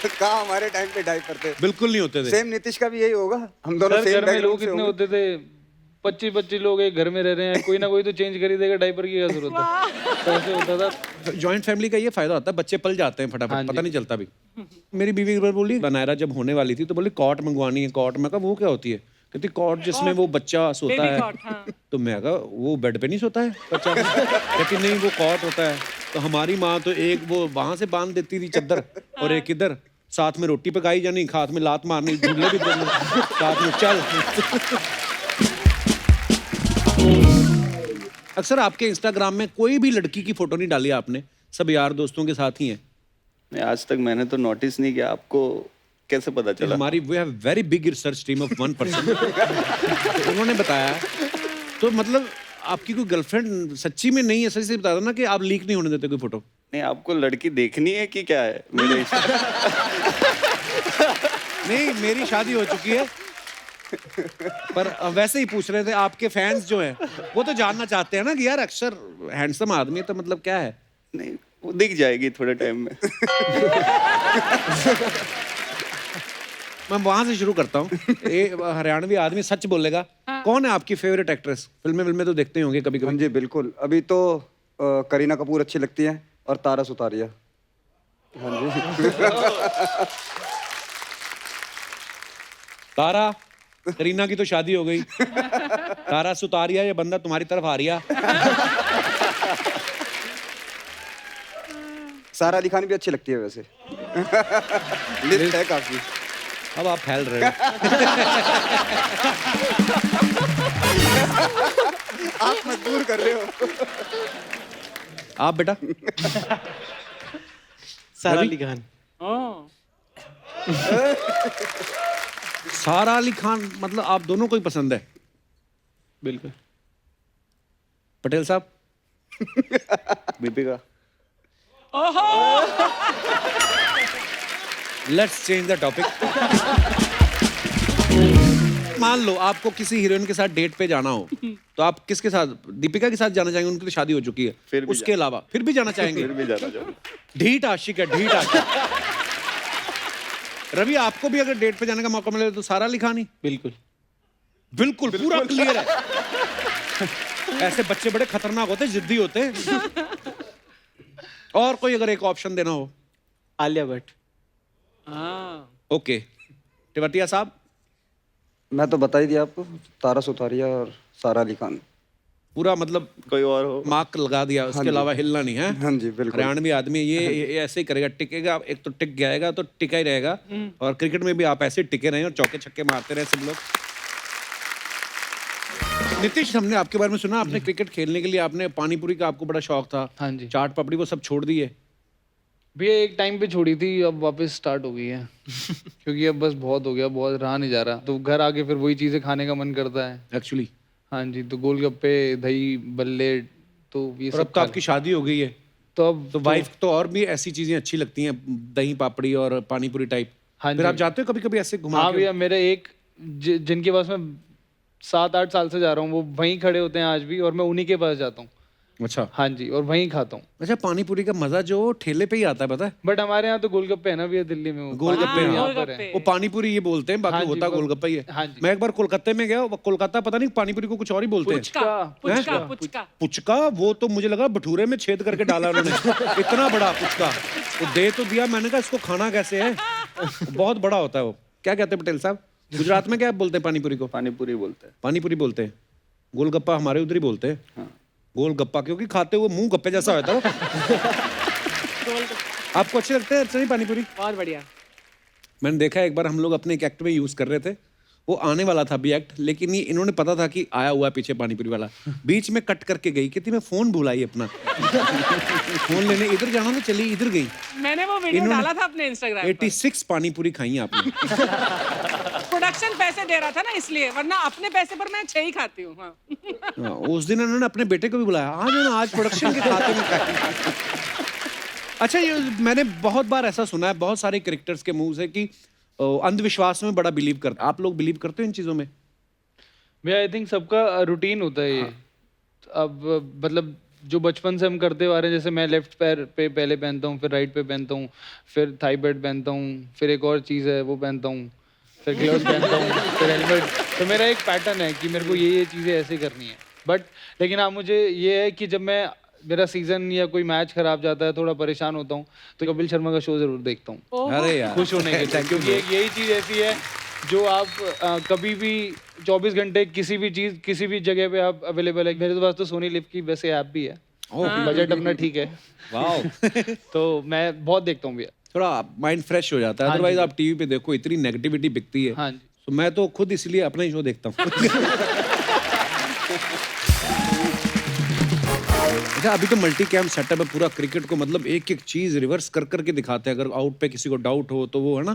कहाँ हमारे टाइम पे डायपर थे? बिल्कुल नहीं होते थे। सेम नीतीश का भी यही होगा, हम दोनों सर सेम घर में बैकग्राउंड लोग से कितने होंगे। होते थे? 25 लोग एक घर में रह रहे हैं, कोई ना कोई तो चेंज कर ही देगा, डायपर की क्या जरूरत है? तो ऐसे होता था। जॉइंट फैमिली का ये फायदा होता है, बच्चे पल जाते हैं फटाफट, पता नहीं चलता भी। मेरी बीवी एक बार बोली, नायरा जब होने वाली थी तो बोली कॉट मंगवानी है। कॉट, मैं कहा वो क्या होती है? कहती कॉट जिसमें वो बच्चा सोता Baby है। cot, हाँ। तो मैं कहा वो बेड पे नहीं सोता है बच्चा? कहती नहीं वो कॉट होता है। तो हमारी माँ तो एक वो वहां से बांध देती थी चादर और एक इधर, साथ में रोटी पकाई जानी, हाथ में लात मारनी, झूले भी देने, साथ में चल। अक्सर आपके इंस्टाग्राम में कोई भी लड़की की फोटो नहीं डाली आपने, सब यार दोस्तों के साथ ही हैं। नहीं, आज तक मैंने तो नोटिस नहीं किया। आपको कैसे पता चला? हमारी we have very big research team of 1%। तो उन्होंने बताया, तो मतलब आपकी कोई गर्लफ्रेंड सच्ची में नहीं है? सच्ची से बता दो ना कि आप लीक नहीं होने देते कोई फोटो। नहीं, आपको लड़की देखनी है कि क्या है मेरे नहीं, मेरी शादी हो चुकी है, पर वैसे ही पूछ रहे थे। आपके फैंस जो हैं वो तो जानना चाहते हैं ना कि यार अक्षर हैंडसम आदमी है, तो मतलब क्या है? नहीं, वो दिख जाएगी थोड़े टाइम में। मैं वहां से शुरू करता हूँ। हरियाणवी आदमी सच बोलेगा। कौन है आपकी फेवरेट एक्ट्रेस? फिल्में तो देखते ही होंगे कभी हाँ कभी। जी बिल्कुल, अभी तो करीना कपूर अच्छी लगती है और तारा सुतारिया। हाँ जी। तारा, करीना की तो शादी हो गई, तारा सुतारिया ये बंदा तुम्हारी तरफ आ रिया। सारा अली खान भी अच्छी लगती है वैसे। लिस्ट है काफी। अब आप फैल रहे हो। आप मजबूर कर रहे हो। आप बेटा? सारा अली खान। सारा अली खान, मतलब आप दोनों को ही पसंद है? बिल्कुल। पटेल साहब? Deepika. Let's change the topic. मान लो आपको किसी हीरोइन के साथ डेट पे जाना हो, तो आप किसके साथ? दीपिका के साथ जाना चाहेंगे? उनकी तो शादी हो चुकी है। फिर भी उसके अलावा फिर भी जाना चाहेंगे? फिर भी जाना चाहूँगा। ढीठ आशिक है, ढीठ आशिक। रवि, आपको भी अगर डेट पे जाने का मौका मिले तो सारा अली खान ही? बिल्कुल। बिल्कुल पूरा क्लियर है। ऐसे बच्चे बड़े खतरनाक होते, जिद्दी होते हैं। और कोई अगर एक ऑप्शन देना हो? आलिया भट्ट। ओके, टिवटिया साहब? मैं तो बता ही दिया आपको, तारा सुतारिया और सारा अली खान। पूरा मतलब कोई और हो? मार्क लगा दिया, उसके अलावा हिलना नहीं है। हाँ जी बिल्कुल। हरियाणवी आदमी ये ऐसे ही करेगा, टिकेगा, एक तो टिक जाएगा तो टिका ही रहेगा। और क्रिकेट में भी आप ऐसे टिके रहे और चौके छक्के मारते रहे सब लोग। नीतीश, हमने आपके बारे में सुना, आपने क्रिकेट खेलने के लिए आपने पानीपुरी का आपको बड़ा शौक था। हाँ जी। चाट पापड़ी वो सब छोड़ दिए? भैया एक टाइम पे छोड़ी थी, अब वापस स्टार्ट हो गई है। क्योंकि अब बस बहुत हो गया, बहुत रहा नहीं जा रहा, तो घर आके फिर वही चीजें खाने का मन करता है। एक्चुअली। हाँ जी, तो गोलगप्पे, दही बल्ले, तो ये और अब सब तो आपकी शादी हो गई है, तो अब तो वाइफ तो और भी ऐसी चीजें अच्छी लगती हैं, दही पापड़ी और पानीपुरी टाइप। हाँ फिर जी। आप जाते हो कभी कभी ऐसे घुमा हाँ के? भैया, मेरे एक जिनके पास मैं 7-8 साल से जा रहा हूँ, वो वहीं खड़े होते हैं आज भी, और मैं उन्हीं के पास जाता हूँ। अच्छा। हाँ जी, और वहीं खाता हूँ। अच्छा, पानीपुरी का मजा जो ठेले पे ही आता है, पता है? बट हमारे यहाँ तो गोलगप्पे है ना भैया, दिल्ली में वो गोलगप्पे पानीपुरी यहाँ पर गोलगप्पे। है। वो पानीपुरी ये बोलते हैं, बाकी हाँ जी, होता वो- गोलगप्पा ही है। हाँ जी। मैं एक बार कोलकाता में गया, वो कोलकाता पता नहीं पानीपुरी को कुछ और ही बोलते हैं। पुचका पुचका पुचका। पुचका, वो तो मुझे लगा भटूरे में छेद करके डाला उन्होंने। इतना बड़ा पुचका वो दे तो दिया, मैंने कहा इसको खाना कैसे है? बहुत बड़ा होता है वो। क्या कहते हैं पटेल साहब, गुजरात में क्या बोलते हैं पानीपुरी को? पानीपुरी बोलते हैं। पानीपुरी बोलते हैं। गोलगप्पा हमारे उधर ही बोलते हैं। हाँ। गोलगप्पा क्योंकि खाते हुए मुंह गप्पे जैसा होता है वो। आपको अच्छे लगते हैं? अच्छा नहीं पानीपुरी? बहुत बढ़िया। मैंने देखा एक बार हम लोग अपने एक एक्ट में यूज कर रहे थे, वो आने वाला था अभी एक्ट, लेकिन ये इन्होंने पता था कि आया हुआ है पीछे पानीपुरी वाला, बीच में कट करके गई, कहती मैं फोन भुलाई अपना फोन लेने इधर जाना तो चली इधर गई। मैंने वो वीडियो डाला था अपने इंस्टाग्राम पर। 86 पानीपुरी खाई हैं आपने। प्रोडक्शन पैसे दे रहा था ना इसलिए, वरना अपने पैसे पर मैं 6 ही खाती हूँ। हाँ। हाँ, उस दिन उन्होंने अपने बेटे को भी बुलाया, आज है ना आज प्रोडक्शन के खाते में खाई। अच्छा, ये मैंने बहुत बार ऐसा सुना है बहुत सारे क्रिकेटर्स के मुंह से कि अंधविश्वास में बड़ा बिलीव करते, आप लोग बिलीव करते हो इन चीजों में? मैं आई थिंक सबका रूटीन होता है ये। अब मतलब जो बचपन से हम करते आ रहे हैं, जैसे मैं लेफ्ट पैर पे पहले पहनता हूँ, फिर राइट पे पहनता हूँ, फिर थाई बेल्ट पहनता हूँ, फिर एक और चीज़ है वो पहनता हूँ, फिर ग्लव्स पहनता हूँ, फिर हेलमेट। तो मेरा एक पैटर्न है कि मेरे को ये चीज़ें ऐसे करनी है। बट लेकिन हाँ, मुझे ये है कि जब मैं मेरा सीजन या कोई मैच खराब जाता है, थोड़ा परेशान होता हूँ, तो कपिल शर्मा का शो जरूर देखता हूँ अरे यार, खुश होने के लिए। क्योंकि एक यही चीज़ ऐसी है जो आप कभी भी 24 घंटे किसी भी चीज़ किसी भी जगह पे आप अवेलेबल है। मेरे पास तो सोनी लिव की वैसे ऐप भी है, बजट अपना ठीक है। वाह। तो मैं बहुत देखता हूँ भैया। थोड़ा माइंड फ्रेश हो जाता है, अदरवाइज आप टीवी पे देखो इतनी नेगेटिविटी बिकती है। हाँ जी। तो मैं तो खुद इसलिए अपना ही शो देखता हूँ। अच्छा, अभी तो मल्टी कैम सेटअप है पूरा, क्रिकेट को मतलब एक एक चीज रिवर्स कर करके दिखाते हैं। अगर आउट पे किसी को डाउट हो तो वो है ना,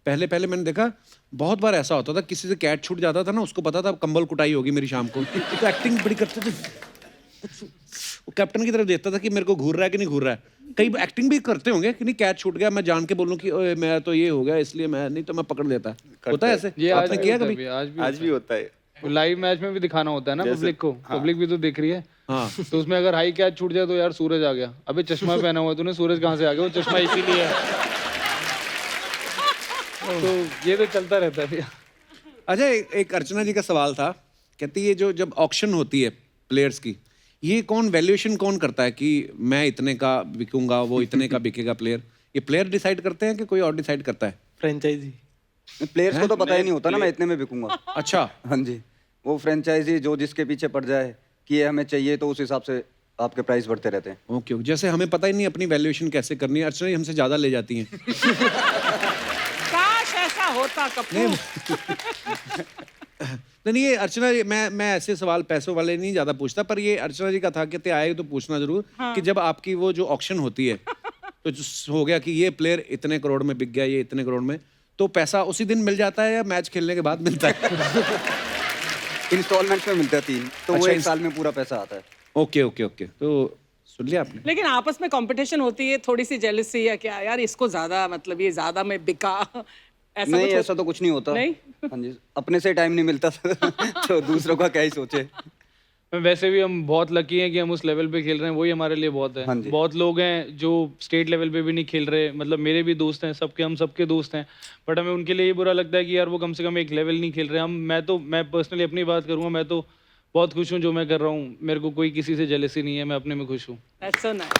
पहले पहले मैंने देखा बहुत बार ऐसा होता था, किसी से कैच छूट जाता था ना, उसको पता था कंबल कुटाई होगी मेरी शाम को, तो एक्टिंग बड़ी करते थे, वो कैप्टन की तरफ देखता था कि मेरे को घूर रहा है कि नहीं घूर रहा है। कई एक्टिंग भी करते होंगे कि नहीं कैच छूट गया, मैं जान के बोलूं कि ओए मैं तो ये हो गया इसलिए मैं नहीं, तो मैं पकड़ लेता। होता है ऐसे? ये आज आपने भी किया होता है कभी? भैया, आज भी होता है। लाइव मैच में भी दिखाना होता है ना पब्लिक को, पब्लिक भी तो देख रही है। हाँ। तो उसमें अगर हाई कैच छूट जाए तो यार सूरज आ गया, अबे चश्मा पहना हुआ है तूने, सूरज कहाँ से आ गया? वो चश्मा इसीलिए है। तो ये तो चलता रहता है भैया। अच्छा, एक अर्चना जी का सवाल था, कहती है जो जब ऑक्शन होती है प्लेयर्स की, ये कौन वैल्यूएशन कौन करता है कि मैं इतने का बिकूंगा, वो इतने का बिकेगा प्लेयर? ये प्लेयर डिसाइड करते हैं कि कोई और डिसाइड करता है? फ्रेंचाइजी। प्लेयर्स को तो पता ही नहीं होता ना मैं इतने में बिकूंगा। अच्छा। हाँ जी, वो फ्रेंचाइजी जो जिसके पीछे पड़ जाए कि ये हमें चाहिए, तो उस हिसाब से आपके प्राइस बढ़ते रहते हैं। ओके, जैसे हमें पता ही नहीं अपनी वैल्यूएशन कैसे करनी है, अर्चना जी हमसे ज्यादा ले जाती हैं। काश ऐसा होता कपूर। नहीं, ये अर्चना मैं ऐसे सवाल पैसों वाले नहीं ज्यादा पूछता, पर ये अर्चना जी का था, कहते आए तो पूछना जरूर कि जब आपकी वो जो ऑक्शन होती है तो हो गया कि ये प्लेयर इतने करोड़ में बिक गया, ये इतने करोड़ में, तो पैसा उसी दिन मिल जाता है या मैच खेलने के बाद मिलता है? इंस्टॉलमेंट में मिलता है 3, तो वो अच्छा, 1 साल में पूरा पैसा आता है। ओके ओके ओके, तो सुन लिया आपने। लेकिन आपस में कंपटीशन होती है, थोड़ी सी जेलसी या क्या, यार इसको ज्यादा मतलब ये ज्यादा में बिका, ऐसा नहीं, कुछ ऐसा तो कुछ नहीं होता। नहीं? हाँ जी, अपने से टाइम नहीं मिलता तो दूसरों का क्या ही सोचे। वैसे भी हम बहुत लकी हैं कि हम उस लेवल पे खेल रहे हैं, वही हमारे लिए बहुत है। हाँ जी। बहुत लोग हैं जो स्टेट लेवल पे भी नहीं खेल रहे, मतलब मेरे भी दोस्त हैं, सबके हम सबके दोस्त हैं, बट हमें उनके लिए ये बुरा लगता है कि यार वो कम से कम एक लेवल नहीं खेल रहे। मैं पर्सनली अपनी बात करूँगा, मैं तो बहुत खुश हूँ जो मैं कर रहा हूँ, मेरे को कोई किसी से जेलसी नहीं है, मैं अपने में खुश हूँ। That's so nice.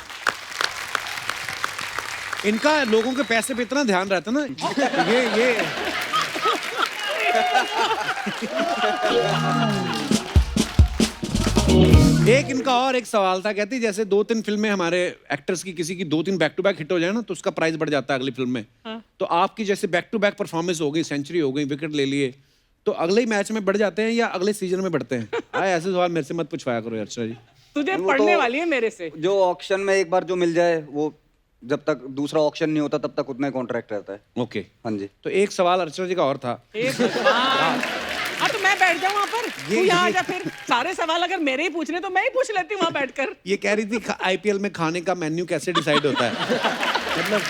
इनका लोगों के पैसे पे इतना ध्यान रहता है ना, ये एक इनका और एक सवाल था, कहती जैसे 2-3 फिल्में हमारे एक्टर्स की किसी की 2-3 बैक टू बैक हिट हो जाए ना, तो उसका प्राइस बढ़ जाता है अगली फिल्म में। तो आपकी जैसे बैक टू बैक परफॉर्मेंस हो गई, सेंचुरी हो गई, विकेट ले लिए, तो अगले ही मैच में बढ़ जाते हैं या अगले सीजन में बढ़ते हैं? ऐसे सवाल मेरे से मत पूछवाया करो अर्चना जी। तुझे वो पढ़ने तो- वाली है मेरे से। जो ऑक्शन में एक बार जो मिल जाए, वो जब तक दूसरा ऑक्शन नहीं होता तब तक उतना ही कॉन्ट्रैक्ट रहता है। ओके, हाँ जी। तो एक सवाल अर्चना जी का और था। हे भगवान। हाँ तो मैं बैठ जाऊँ वहाँ पर, तू यहाँ आ जा फिर। सारे सवाल अगर मेरे ही पूछने तो मैं ही पूछ लेती हूँ वहाँ बैठकर। ये कह रही थी आईपीएल में खाने का मेन्यू कैसे डिसाइड होता है? मतलब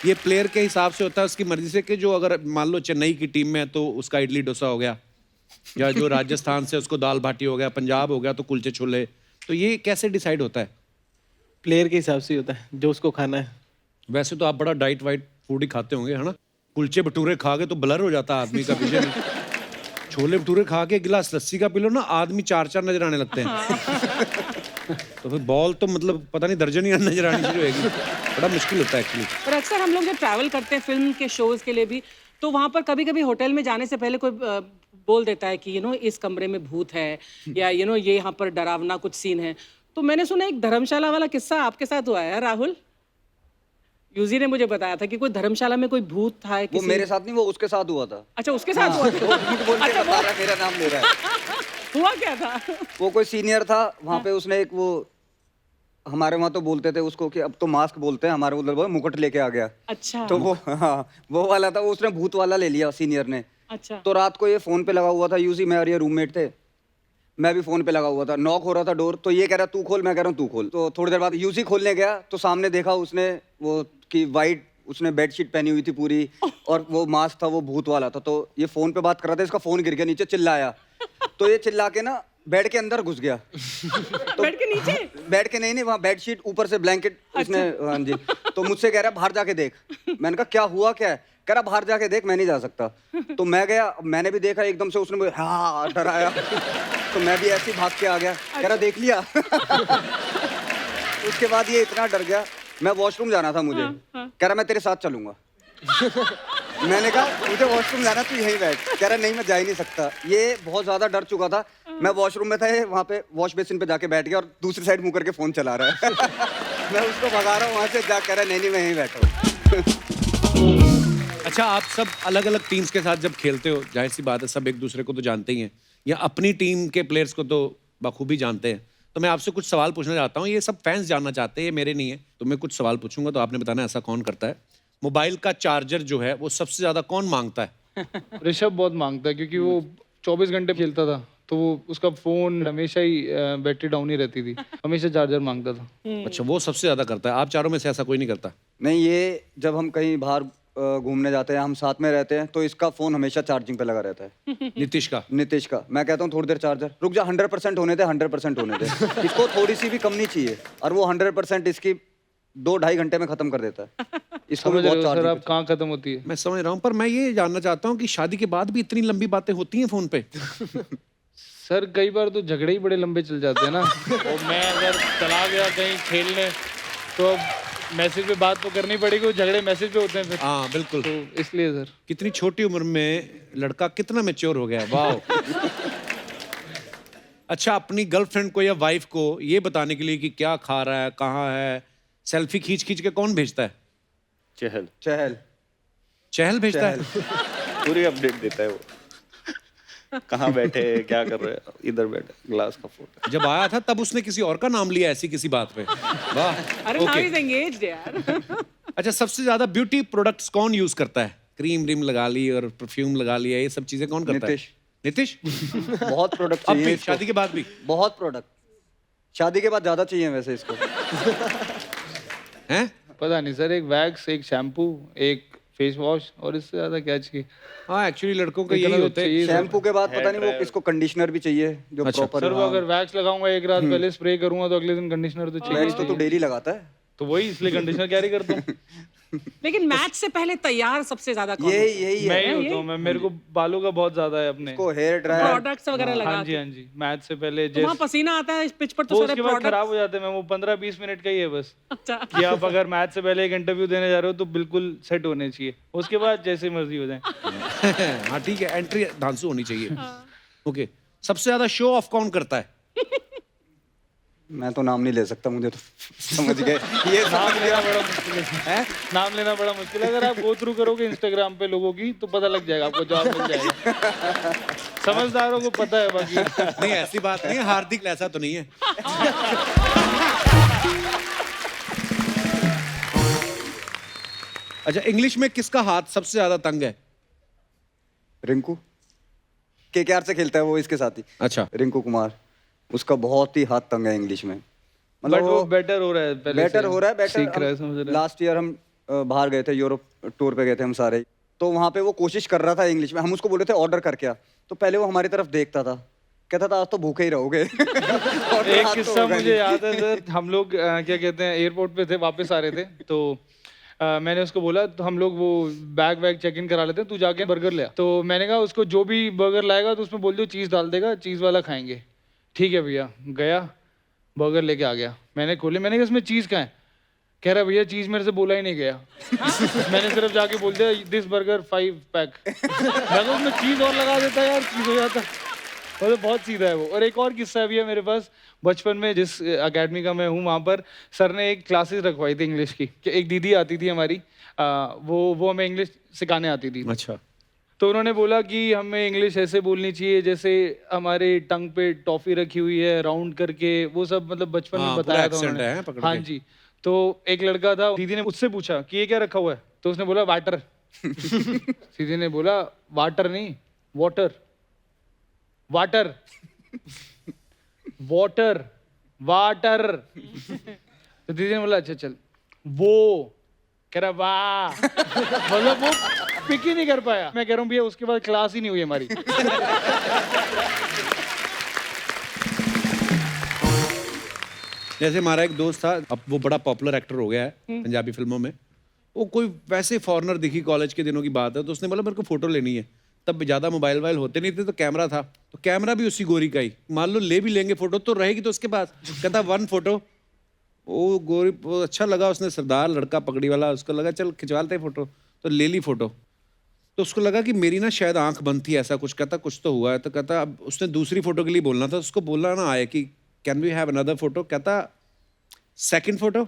ये प्लेयर के हिसाब से होता है, उसकी मर्जी से, कि जो अगर मान लो चेन्नई की टीम में है तो उसका इडली डोसा हो गया, या जो राजस्थान से उसको दाल बाटी हो गया, पंजाब हो गया तो कुलचे छोले, तो ये कैसे डिसाइड होता है? प्लेयर के हिसाब से ही होता है जो उसको खाना है। वैसे तो आप बड़ा डाइट वाइट फूड ही खाते होंगे, है ना? कुलचे भटूरे खा के तो ब्लर हो जाता है आदमी का विजन। छोले भटूरे खा के गिलास लस्सी का पी लो ना, आदमी 4-4 नजर आने लगते हैं। तो फिर बॉल तो मतलब पता नहीं दर्जन ही नजर आनी शुरू होगी। बड़ा मुश्किल होता है एक्चुअली। और अक्सर हम लोग जब ट्रैवल करते हैं फिल्म के शोज के लिए भी, तो वहाँ पर कभी कभी होटल में जाने से पहले कोई बोल देता है कि इस कमरे में भूत है, या ये यहाँ पर डरावना कुछ सीन है। तो मैंने सुना एक धर्मशाला वाला किस्सा आपके साथ हुआ है राहुल? यूजी ने मुझे बताया था कि कोई धर्मशाला में कोई भूत था वो किसी। मेरे साथ नहीं, वो उसके साथ हुआ था। अच्छा, उसके साथ हुआ था? वो झूठ बोल के अच्छा, बता रहा है, मेरा नाम ले रहा है। हुआ क्या था? वो कोई सीनियर था वहाँ पे, उसने एक वो, हमारे वहाँ तो बोलते थे उसको कि अब तो मास्क बोलते हैं, हमारे उधर वो मुकुट लेके आ गया। अच्छा। तो वो, हाँ, वो वाला था, वो उसने भूत वाला ले लिया सीनियर ने। अच्छा। तो रात को ये फोन पे लगा हुआ था, यूजी मैं और ये रूममेट थे, मैं भी फोन पे लगा हुआ था, नॉक हो रहा था डोर, तो ये कह रहा तू खोल, मैं कह रहा हूँ तू खोल। तो थोड़ी देर बाद यूजी खोलने गया तो सामने देखा उसने वो कि वाइट, उसने बेडशीट पहनी हुई थी पूरी, और वो मास्क था वो भूत वाला था। तो ये फोन पे बात कर रहा था, इसका फोन गिर गया नीचे, चिल्लाया, तो ये चिल्ला के ना बेड के अंदर घुस गया। तो बेड के नीचे? बेड के नहीं, वहाँ बेडशीट ऊपर से ब्लैंकेट उसने, हाँ जी। तो मुझसे कह रहा बाहर जाके देख। मैंने कहा क्या हुआ क्या है? कह रहा बाहर जाके देख, मैं नहीं जा सकता। तो मैं गया, मैंने भी देखा, एकदम से उसने मुझे हाँ डराया। तो मैं भी ऐसे ही भाग के आ गया। कह रहा देख लिया। उसके बाद ये इतना डर गया, मैं वॉशरूम जाना था मुझे, कह रहा मैं तेरे साथ चलूंगा। मैंने कहा मुझे वॉशरूम जाना, तू यहीं बैठ। कह रहा नहीं मैं जा ही नहीं सकता। ये बहुत ज्यादा डर चुका था। मैं वॉशरूम में था, ये वहाँ पे वॉश बेसिन पे जाके बैठ गया और दूसरी साइड मुंह करके फोन चला रहा है। मैं उसको भगा रहा हूँ वहाँ से, जा, कह रहा नहीं मैं यहीं बैठा हूँ। अच्छा, आप सब अलग अलग टीम्स के साथ जब खेलते हो, जाहिर सी बात है सब एक दूसरे को तो जानते ही हैं, या अपनी टीम के प्लेयर्स को तो बखूबी जानते हैं। तो मैं आपसे कुछ सवाल पूछना चाहता हूँ, ये सब फैंस जानना चाहते हैं, ये मेरे नहीं है। तो मैं कुछ सवाल पूछूंगा तो आपने बताना ऐसा कौन करता है। मोबाइल का चार्जर जो है वो सबसे ज्यादा कौन मांगता है? ऋषभ बहुत मांगता है क्योंकि वो 24 घंटे खेलता था, तो वो उसका फोन हमेशा ही बैटरी डाउन ही रहती थी, हमेशा चार्जर मांगता था। अच्छा, वो सबसे ज्यादा करता है। आप चारों में से ऐसा कोई नहीं करता? नहीं, ये जब हम कहीं बाहर घूमने जाते हैं, हम साथ में रहते हैं, तो इसका फोन हमेशा चार्जिंग पे लगा रहता है। नीतीश का? नीतीश का। मैं कहता हूँ थोड़ी देर चार्जर रुक जा, 100% होने दे, 100% होने दे। इसको थोड़ी सी भी कम नहीं चाहिए, और वो 100% इसकी 2-2.5 घंटे में खत्म कर देता है। इसको भी समझ रहे बहुत हो सर चार्जिंग आप कहाँ खत्म होती है? मैं समझ रहा हूँ, पर मैं ये जानना चाहता हूँ कि शादी के बाद भी इतनी लंबी बातें होती हैं फोन पे? सर कई बार तो झगड़े ही बड़े लंबे चल जाते हैं ना। और मैं अगर चला गया कहीं खेलने तो अब मैसेज पे बात तो करनी पड़ेगी, वो झगड़े मैसेज पे होते हैं फिर। हाँ बिल्कुल। तो इसलिए सर कितनी छोटी उम्र में लड़का कितना मैच्योर हो गया है, वाह। अच्छा, अपनी गर्लफ्रेंड को या वाइफ को ये बताने के लिए कि क्या खा रहा है, कहाँ है, सेल्फी खींच खींच के कौन भेजता है? चहल चहल। चहल भेजता है? पूरी अपडेट देता है वो, कहाँ बैठे हैं, क्या कर रहे हैं, इधर बैठे, ग्लास का फोटो। जब आया था तब उसने किसी और का नाम लिया ऐसी किसी बात पे? वाह। अरे नाउ ओके। इज एंगेज्ड यार। अच्छा, सबसे ज्यादा ब्यूटी प्रोडक्ट्स कौन यूज करता है? क्रीम रिम लगा ली और परफ्यूम लगा लिया, ये सब चीजें कौन करता है? नीतीश। नीतीश? बहुत प्रोडक्ट अब चाहिए भी इसको। शादी के बाद भी? बहुत प्रोडक्ट, शादी के बाद ज्यादा चाहिए वैसे इसको। हैं? पता नहीं सर, एक वैक्स, एक शैम्पू, एक फेस वॉश, और इससे ज्यादा क्या चाहिए? हाँ, एक्चुअली लड़कों का इतना यही तो होता है। चाहिए सर। शैम्पू के बाद पता नहीं वो किसको कंडीशनर भी चाहिए जो अच्छा। प्रॉपर। सर वो अगर वैक्स लगाऊंगा एक रात पहले स्प्रे करूंगा तो अगले दिन कंडीशनर तो चाहिए। वैक्स तो तू डेली लगाता है। तो वही इसलिए कंडीशनर कैरी करता हूँ। लेकिन मैच से पहले तैयार सबसे ज्यादा कौन यही यही मैं है। ही होता हूँ, मैं मेरे को बालों का बहुत ज्यादा है अपने। इसको हेयर ड्रायर। प्रोडक्ट्स वगैरह लगा हाँ जी, हाँ जी, मैच से पहले तो वहाँ पसीना आता है इस पिच पर तो वो सारे उसके बाद प्रोडक्ट। खराब हो जाते हैं। मैं वो 15-20 मिनट का ही है बस, अच्छा। कि आप अगर मैच से पहले एक इंटरव्यू देने जा रहे हो तो बिल्कुल सेट होने चाहिए, उसके बाद जैसे मर्जी हो जाए। हाँ ठीक है, एंट्री धांसू होनी चाहिए। ओके, सबसे ज्यादा शो ऑफ कौन करता है? मैं तो नाम नहीं ले सकता, मुझे तो समझ गए ये नाम लेना बड़ा मुश्किल है, नाम लेना बड़ा मुश्किल है। अगर आप गो थ्रू करोगे इंस्टाग्राम पे लोगों की तो पता लग जाएगा आपको, जवाब मिल जाएगा। समझदारों को पता है, बाकी नहीं ऐसी बात नहीं है, हार्दिक ऐसा तो नहीं है। अच्छा, इंग्लिश में किसका हाथ सबसे ज्यादा तंग है? रिंकू केकेआर से खेलता है वो, इसके साथ ही। अच्छा, रिंकू कुमार, उसका बहुत ही हाथ तंग है इंग्लिश में। बट वो बेटर हो रहा है, पहले बेटर हो रहा है, सीख रहा है, समझ बेटर। रहा है। लास्ट ईयर हम बाहर गए थे, यूरोप टूर पे गए थे हम सारे, तो वहाँ पे वो कोशिश कर रहा था इंग्लिश में। हम उसको बोले थे ऑर्डर करके आ, तो पहले वो हमारी तरफ देखता था, कहता था आज तो भूखे ही रहोगे। एक किस्सा मुझे याद है सर, हम लोग क्या कहते हैं एयरपोर्ट पे थे, वापस आ रहे थे, तो मैंने उसको बोला तो हम लोग वो बैग वैग चेक इन करा लेते हैं, तू जाके बर्गर ले आ। तो मैंने कहा उसको जो भी बर्गर लाएगा तो उसमें बोल दो चीज़ डाल देगा, चीज़ वाला खाएंगे। ठीक है भैया, गया बर्गर लेके आ गया, मैंने खोले, मैंने कहा इसमें चीज़ कहाँ है? कह रहा भैया चीज़ मेरे से बोला ही नहीं गया। मैंने सिर्फ जाके बोल दिया दिस बर्गर 5 पैक। उसमें चीज़ और लगा देता यार, चीज़ हो जाता। मतलब बहुत सीधा है वो। और एक और किस्सा भी है मेरे पास। बचपन में जिस अकेडमी का मैं हूँ वहाँ पर सर ने एक क्लासेस रखवाई थी इंग्लिश की, कि एक दीदी आती थी हमारी, वो हमें इंग्लिश सिखाने आती थी। अच्छा। तो उन्होंने बोला कि हमें इंग्लिश ऐसे बोलनी चाहिए जैसे हमारे टंग पे टॉफी रखी हुई है राउंड करके, वो सब मतलब बचपन में हाँ, पूरा बताया था accent उन्होंने। है, पकड़ हाँ के। जी। तो एक लड़का था, दीदी ने उससे पूछा कि ये क्या रखा हुआ है, तो उसने बोला वाटर। दीदी ने बोला वाटर नहीं, वाटर, वाटर, वाटर, वाटर। तो दीदी ने बोला अच्छा चल, वो कह रहा वाह। मतलब वो पिक ही नहीं कर पाया। मैं कह रहा हूँ भैया उसके बाद क्लास ही नहीं हुई हमारी। जैसे हमारा एक दोस्त था, अब वो बड़ा पॉपुलर एक्टर हो गया है पंजाबी फिल्मों में। वो कोई वैसे फॉरेनर दिखी, कॉलेज के दिनों की बात है, तो उसने बोला मेरे को फोटो लेनी है। तब ज़्यादा मोबाइल वाइल होते नहीं थे, तो कैमरा था, तो कैमरा भी उसी गोरी का ही। मान लो ले भी लेंगे फोटो तो रहेगी तो उसके पास। कहता 1 फोटो। वो गोरी वो अच्छा लगा, उसने सरदार लड़का पगड़ी वाला, उसको लगा चल खिंचवा लेते फोटो, तो ले ली फोटो। तो उसको लगा कि मेरी ना शायद आंख बंद थी, ऐसा कुछ। कहता कुछ तो हुआ है। तो कहता अब उसने दूसरी फोटो के लिए बोलना था, उसको बोलना ना आए कि can we have another photo. कहता second photo.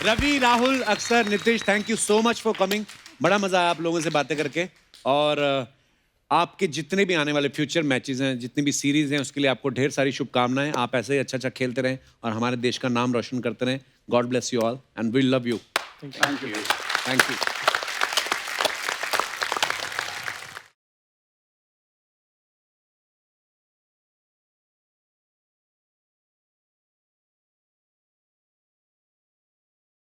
Ravi, Rahul, Axar, Nitish, thank you so much for coming. बड़ा मजा आया आप लोगों से बातें करके। और आपके जितने भी आने वाले फ्यूचर मैचेस हैं, जितनी भी सीरीज हैं, उसके लिए आपको ढेर सारी शुभकामनाएं। आप ऐसे ही अच्छा अच्छा खेलते रहें और हमारे देश का नाम रोशन करते रहें। God bless you all and we love you. Thank you.